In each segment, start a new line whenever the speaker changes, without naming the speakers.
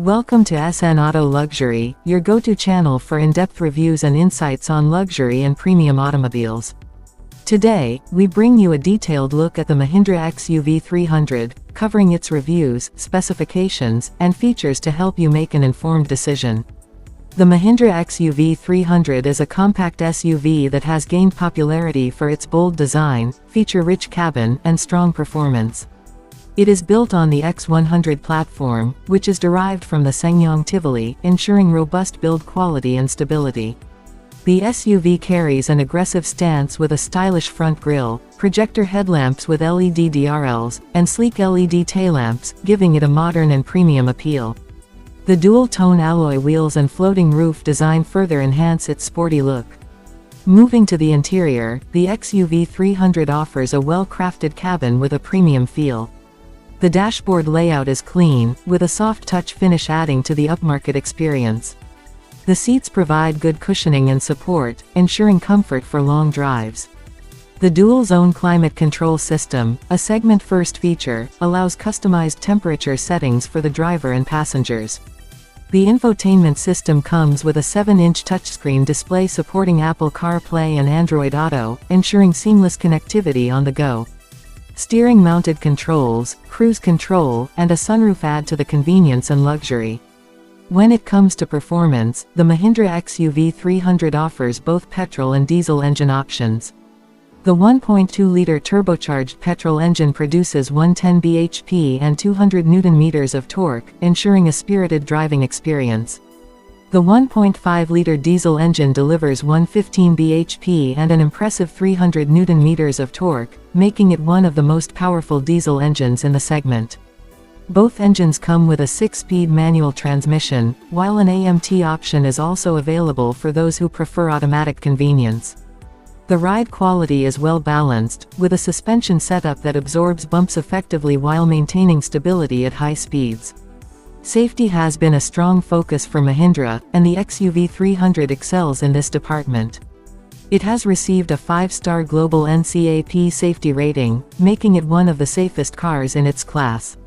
Welcome to SNAutoLuxury, your go-to channel for in-depth reviews and insights on luxury and premium automobiles. Today, we bring you a detailed look at the Mahindra XUV300, covering its reviews, specifications, and features to help you make an informed decision. The Mahindra XUV300 is a compact SUV that has gained popularity for its bold design, feature-rich cabin, and strong performance. It is built on the X100 platform, which is derived from the SNAuToLuxury Tivoli, ensuring robust build quality and stability. The SUV carries an aggressive stance with a stylish front grille, projector headlamps with LED DRLs, and sleek LED taillamps, giving it a modern and premium appeal. The dual-tone alloy wheels and floating roof design further enhance its sporty look. Moving to the interior, the XUV300 offers a well-crafted cabin with a premium feel. The dashboard layout is clean, with a soft touch finish adding to the upmarket experience. The seats provide good cushioning and support, ensuring comfort for long drives. The dual-zone climate control system, a segment-first feature, allows customized temperature settings for the driver and passengers. The infotainment system comes with a 7-inch touchscreen display supporting Apple CarPlay and Android Auto, ensuring seamless connectivity on the go. Steering-mounted controls, cruise control, and a sunroof add to the convenience and luxury. When it comes to performance, the Mahindra XUV300 offers both petrol and diesel engine options. The 1.2-liter turbocharged petrol engine produces 110 bhp and 200 Nm of torque, ensuring a spirited driving experience. The 1.5-liter diesel engine delivers 115 bhp and an impressive 300 Nm of torque, making it one of the most powerful diesel engines in the segment. Both engines come with a 6-speed manual transmission, while an AMT option is also available for those who prefer automatic convenience. The ride quality is well balanced, with a suspension setup that absorbs bumps effectively while maintaining stability at high speeds. Safety has been a strong focus for Mahindra, and the XUV300 excels in this department. It has received a 5-star global NCAP safety rating, making it one of the safest cars in its class.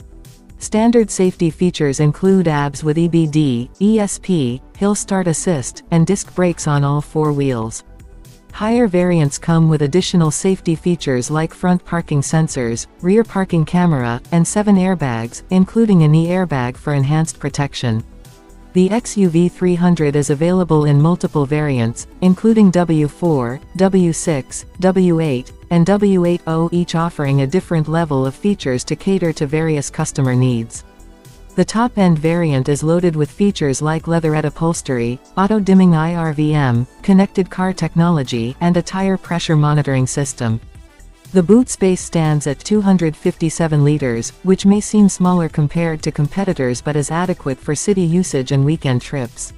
Standard safety features include ABS with EBD, ESP, hill start assist, and disc brakes on all 4 wheels. Higher variants come with additional safety features like front parking sensors, rear parking camera, and 7 airbags, including a knee airbag for enhanced protection. The XUV300 is available in multiple variants, including W4, W6, W8, and W80, each offering a different level of features to cater to various customer needs. The top-end variant is loaded with features like leatherette upholstery, auto-dimming IRVM, connected car technology, and a tire pressure monitoring system. The boot space stands at 257 liters, which may seem smaller compared to competitors but is adequate for city usage and weekend trips.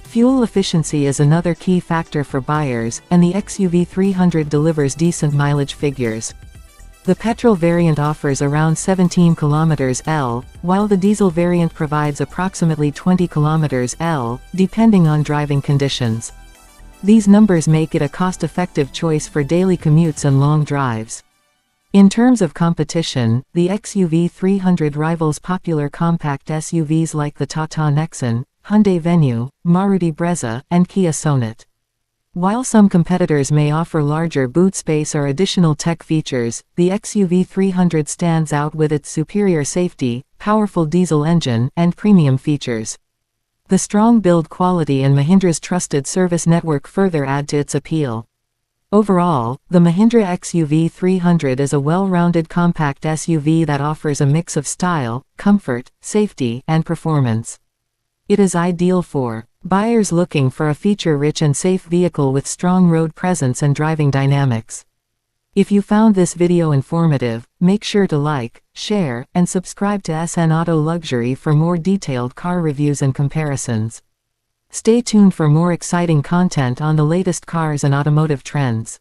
Fuel efficiency is another key factor for buyers, and the XUV300 delivers decent mileage figures. The petrol variant offers around 17 km/l, while the diesel variant provides approximately 20 km/l, depending on driving conditions. These numbers make it a cost-effective choice for daily commutes and long drives. In terms of competition, the XUV300 rivals popular compact SUVs like the Tata Nexon, Hyundai Venue, Maruti Brezza, and Kia Sonet. While some competitors may offer larger boot space or additional tech features, the XUV300 stands out with its superior safety, powerful diesel engine, and premium features. The strong build quality and Mahindra's trusted service network further add to its appeal. Overall, the Mahindra XUV300 is a well-rounded compact SUV that offers a mix of style, comfort, safety, and performance. It is ideal for buyers looking for a feature-rich and safe vehicle with strong road presence and driving dynamics. If you found this video informative, make sure to like, share, and subscribe to SNAutoLuxury for more detailed car reviews and comparisons. Stay tuned for more exciting content on the latest cars and automotive trends.